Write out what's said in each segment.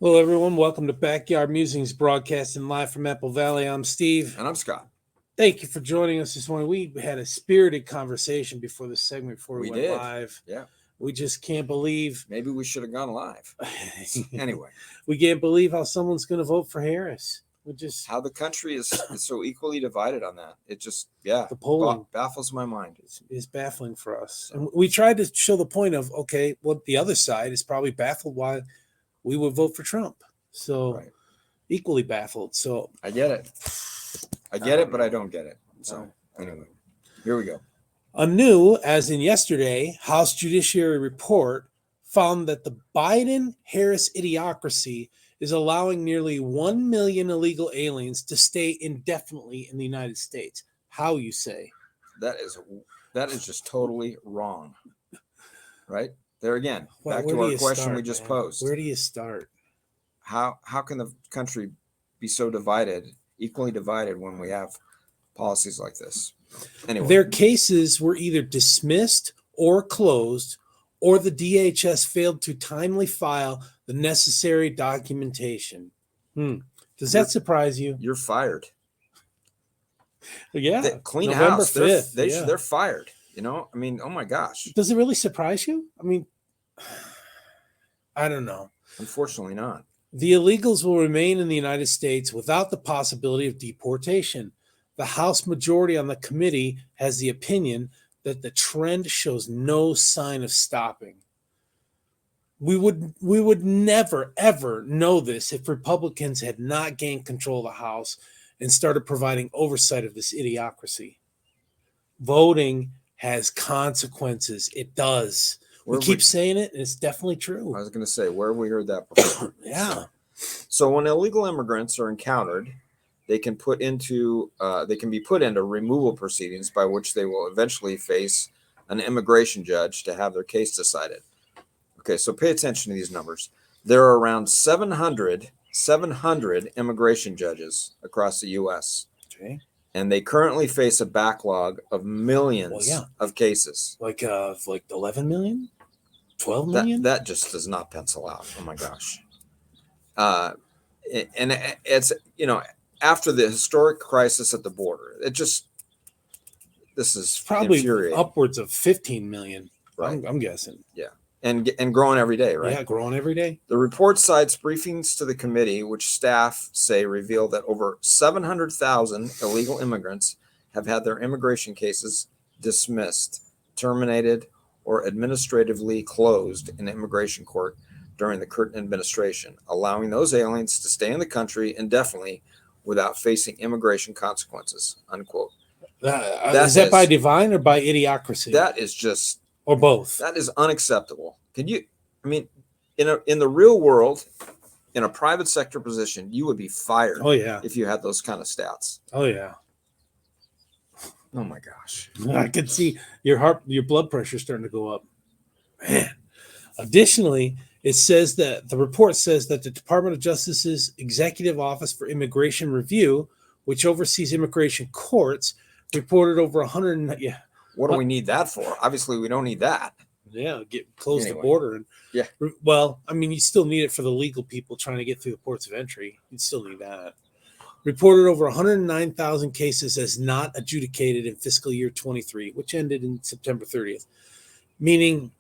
Hello, everyone. Welcome to Backyard Musings, broadcasting live from Apple Valley. I'm Steve. And I'm Scott. Thank you for joining us this morning. We had a spirited conversation before this segment, before we went did. live. Yeah. We just can't believe. Maybe we should have gone live. Anyway. We can't believe how someone's going to vote for Harris. How the country is so equally divided on that. It just, the polling baffles my mind. Is baffling for us. And we tried to show the point of, okay, well, the other side is probably baffled why we would vote for Trump. So right. Equally baffled. So I get it. But I don't get it. So anyway, here we go. A new, as in yesterday, House Judiciary report found that the Biden-Harris idiocracy is allowing nearly 1 million illegal aliens to stay indefinitely in the United States. How, you say? That is just totally wrong. Right? There again, back to our question we just posed. Where do you start? How can the country be so divided, equally divided, when we have policies like this? Anyway. Their cases were either dismissed or closed, or the DHS failed to timely file the necessary documentation. Does that surprise you? You're fired. Yeah. Clean November house. 5th. They're fired. You know, I mean, oh my gosh. Does it really surprise you? I mean, I don't know. Unfortunately not. The illegals will remain in the United States without the possibility of deportation. The House majority on the committee has the opinion that the trend shows no sign of stopping. We would never, ever know this if Republicans had not gained control of the House and started providing oversight of this idiocracy. Voting has consequences. It does. We keep saying it, and it's definitely true. I was going to say, where have we heard that before? Yeah. So when illegal immigrants are encountered, they can be put into removal proceedings by which they will eventually face an immigration judge to have their case decided. Okay, so pay attention to these numbers. There are around 700 immigration judges across the U.S. Okay. And they currently face a backlog of millions of cases. Like 11 million? 12 million? That just does not pencil out. Oh my gosh. And it's, after the historic crisis at the border, this is probably upwards of 15 million. Right. I'm guessing. Yeah. And growing every day, right? Yeah, growing every day. The report cites briefings to the committee, which staff say reveal that over 700,000 illegal immigrants have had their immigration cases dismissed, terminated, or administratively closed in immigration court during the Curtin administration, allowing those aliens to stay in the country indefinitely without facing immigration consequences, unquote. Is that by design or by idiocracy? That is just... Or both. That is unacceptable. In the real world, in a private sector position, you would be fired. Oh, yeah. If you had those kind of stats. Oh, yeah. Oh my gosh. I can see your blood pressure starting to go up. Man. Additionally, the report says that the Department of Justice's Executive Office for Immigration Review, which oversees immigration courts, reported over 100. Yeah. What do we need that for? Obviously, we don't need that. Yeah, close the border. And well, you still need it for the legal people trying to get through the ports of entry. You still need that. Reported over 109,000 cases as not adjudicated in fiscal year 23, which ended in September 30th, meaning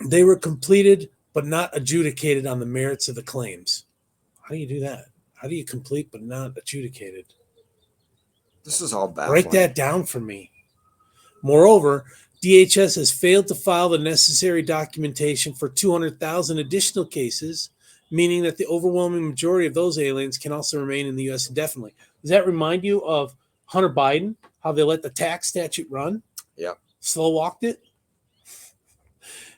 they were completed but not adjudicated on the merits of the claims. How do you do that? How do you complete but not adjudicated? This is all bad. Break that down for me. Moreover, DHS has failed to file the necessary documentation for 200,000 additional cases, meaning that the overwhelming majority of those aliens can also remain in the U.S. indefinitely. Does that remind you of Hunter Biden, how they let the tax statute run? Yeah. Slow walked it?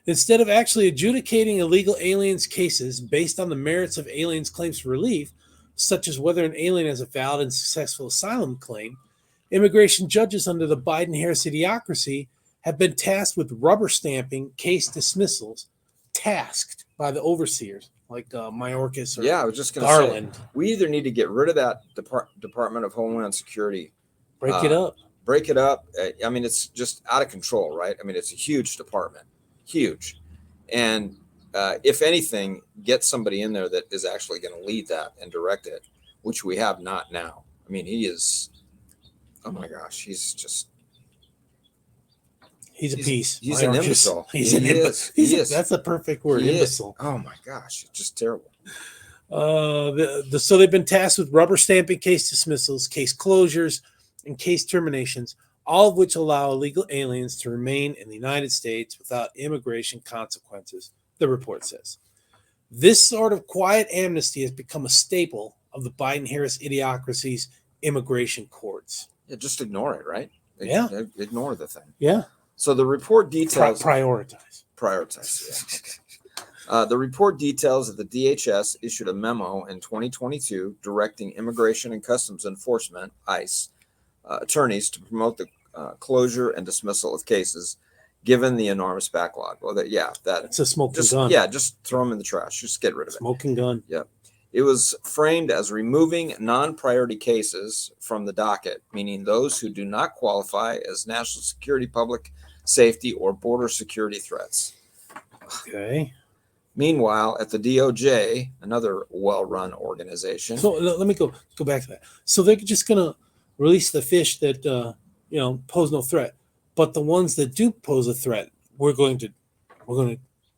Instead of actually adjudicating illegal aliens' cases based on the merits of aliens' claims for relief, such as whether an alien has a valid and successful asylum claim, immigration judges under the Biden-Harris idiocracy have been tasked with rubber stamping case dismissals, tasked by the overseers like Mayorkas or I was just going to say, we either need to get rid of that Department of Homeland Security. Break it up. It's just out of control, right? It's a huge department. Huge. And if anything, get somebody in there that is actually going to lead that and direct it, which we have not now. I mean, he is, oh my gosh, he's a piece. He's an imbecile. He is. That's a perfect word, imbecile. Oh my gosh, it's just terrible. So they've been tasked with rubber stamping case dismissals, case closures, and case terminations, all of which allow illegal aliens to remain in the United States without immigration consequences, the report says. This sort of quiet amnesty has become a staple of the Biden-Harris idiocracy's immigration courts. Yeah, just ignore it, right? Ignore the thing. Yeah. So the report details prioritize. Yeah. The report details that the DHS issued a memo in 2022 directing Immigration and Customs Enforcement (ICE) attorneys to promote the closure and dismissal of cases, given the enormous backlog. Well, that's a smoking gun. Yeah, just throw them in the trash. Just get rid of it. Smoking gun. Yeah. It was framed as removing non-priority cases from the docket, meaning those who do not qualify as national security, public safety, or border security threats. Okay. Meanwhile, at the DOJ, another well-run organization. So let me go back to that. So they're just going to release the fish that pose no threat, but the ones that do pose a threat, we're going to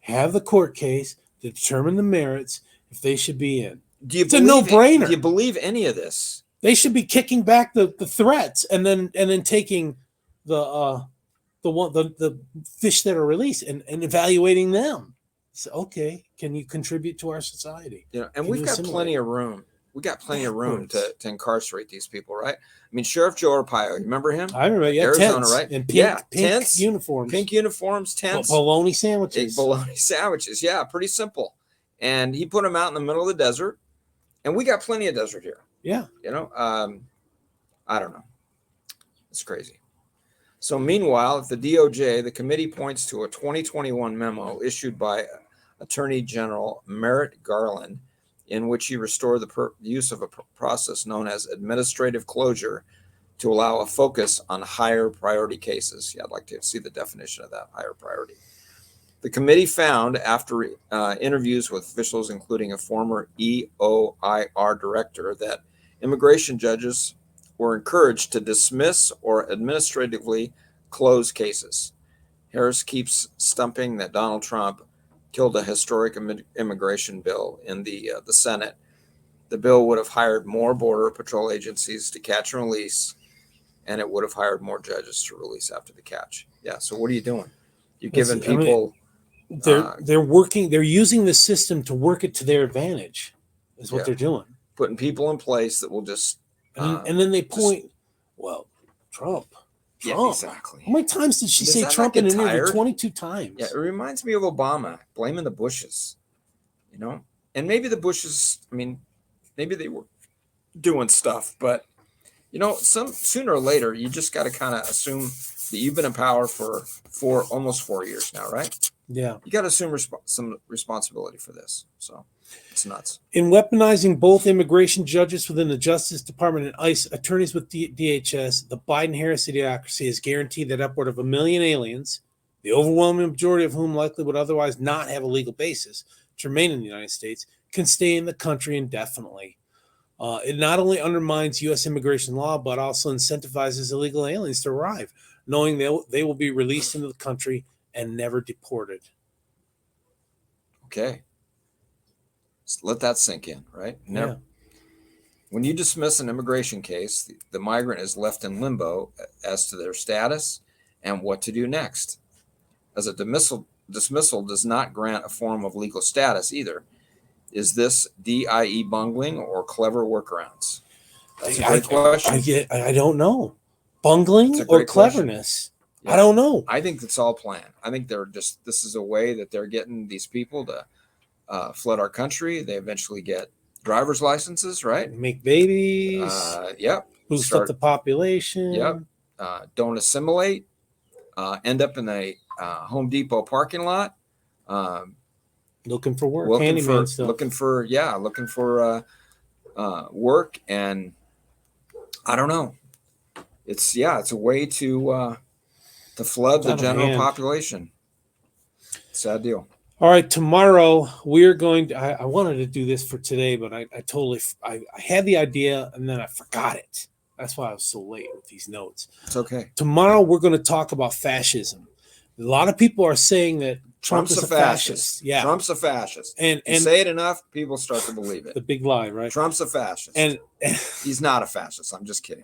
have the court case to determine the merits if they should be in. It's a no-brainer. Do you believe any of this? They should be kicking back the threats and then taking the fish that are released and evaluating them. So, okay, can you contribute to our society? And we've got plenty of room. We got plenty of room to incarcerate these people, right? I mean, Sheriff Joe Arpaio, you remember him? I remember, Arizona, tents, right? And pink tents, uniforms. Pink uniforms, tents. Bologna sandwiches. Bologna sandwiches, yeah, pretty simple. And he put them out in the middle of the desert, and we got plenty of desert here. Yeah. I don't know. It's crazy. So meanwhile, at the DOJ, the committee points to a 2021 memo issued by Attorney General Merrick Garland, in which he restored the use of a process known as administrative closure to allow a focus on higher priority cases. Yeah, I'd like to see the definition of that, higher priority. The committee found, after interviews with officials, including a former EOIR director, that immigration judges were encouraged to dismiss or administratively close cases. Harris keeps stumping that Donald Trump killed a historic immigration bill in the Senate. The bill would have hired more Border Patrol agencies to catch and release, and it would have hired more judges to release after the catch. Yeah, so what are you doing? You're giving people... they're working. They're using the system to work it to their advantage. Is what they're doing. Putting people in place that will just... and then they point, Trump. Yeah, exactly. How many times did she say Trump in an interview? 22 times. Yeah, it reminds me of Obama blaming the Bushes, and maybe the Bushes, maybe they were doing stuff, but sooner or later, you just got to kind of assume that you've been in power for almost 4 years now, right? Yeah. You got to assume some responsibility for this. So it's nuts. In weaponizing both immigration judges within the Justice Department and ICE attorneys with DHS, the Biden-Harris idiocracy has guaranteed that upward of 1 million aliens, the overwhelming majority of whom likely would otherwise not have a legal basis to remain in the United States, can stay in the country indefinitely. It not only undermines U.S. immigration law, but also incentivizes illegal aliens to arrive, knowing they will be released into the country and never deported. Okay. Let that sink in, right? Never. Yeah. When you dismiss an immigration case, the migrant is left in limbo as to their status and what to do next. As a dismissal does not grant a form of legal status either. Is this DIE bungling or clever workworkarounds? That's a great question. I don't know. Bungling or cleverness? Yeah. I don't know. I think it's all planned. I think this is a way that they're getting these people to flood our country. They eventually get driver's licenses, right? Make babies. Yep. Boost up the population. Yep. Don't assimilate. End up in a Home Depot parking lot. Looking for work. Looking for work, and I don't know. It's a way to flood the general population. Sad deal. All right, tomorrow we're going to, I wanted to do this for today, but I totally, I had the idea and then I forgot it. That's why I was so late with these notes. It's okay. Tomorrow we're going to talk about fascism. A lot of people are saying that Trump is a fascist. Yeah. Trump's a fascist. And say it enough, people start to believe it. The big lie, right? Trump's a fascist. And he's not a fascist. I'm just kidding.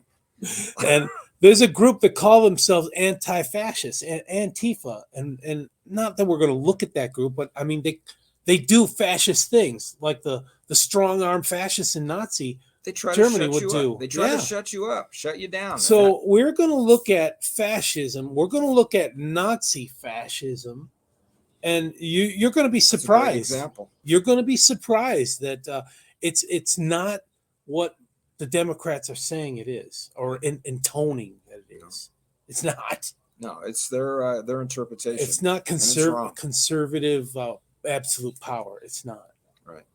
And there's a group that call themselves anti-fascist and Antifa. And not that we're going to look at that group, but I mean, they do fascist things like the strong arm fascists in Nazi Germany would do. They try to shut you up, shut you down. So we're going to look at fascism. We're going to look at Nazi fascism. And you're going to be surprised. Example. You're going to be surprised that it's not what the Democrats are saying it is, or intoning that it is. It's not. No, it's their interpretation. It's not conservative absolute power. It's not. Right.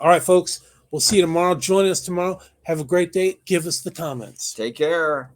All right, folks. We'll see you tomorrow. Join us tomorrow. Have a great day. Give us the comments. Take care.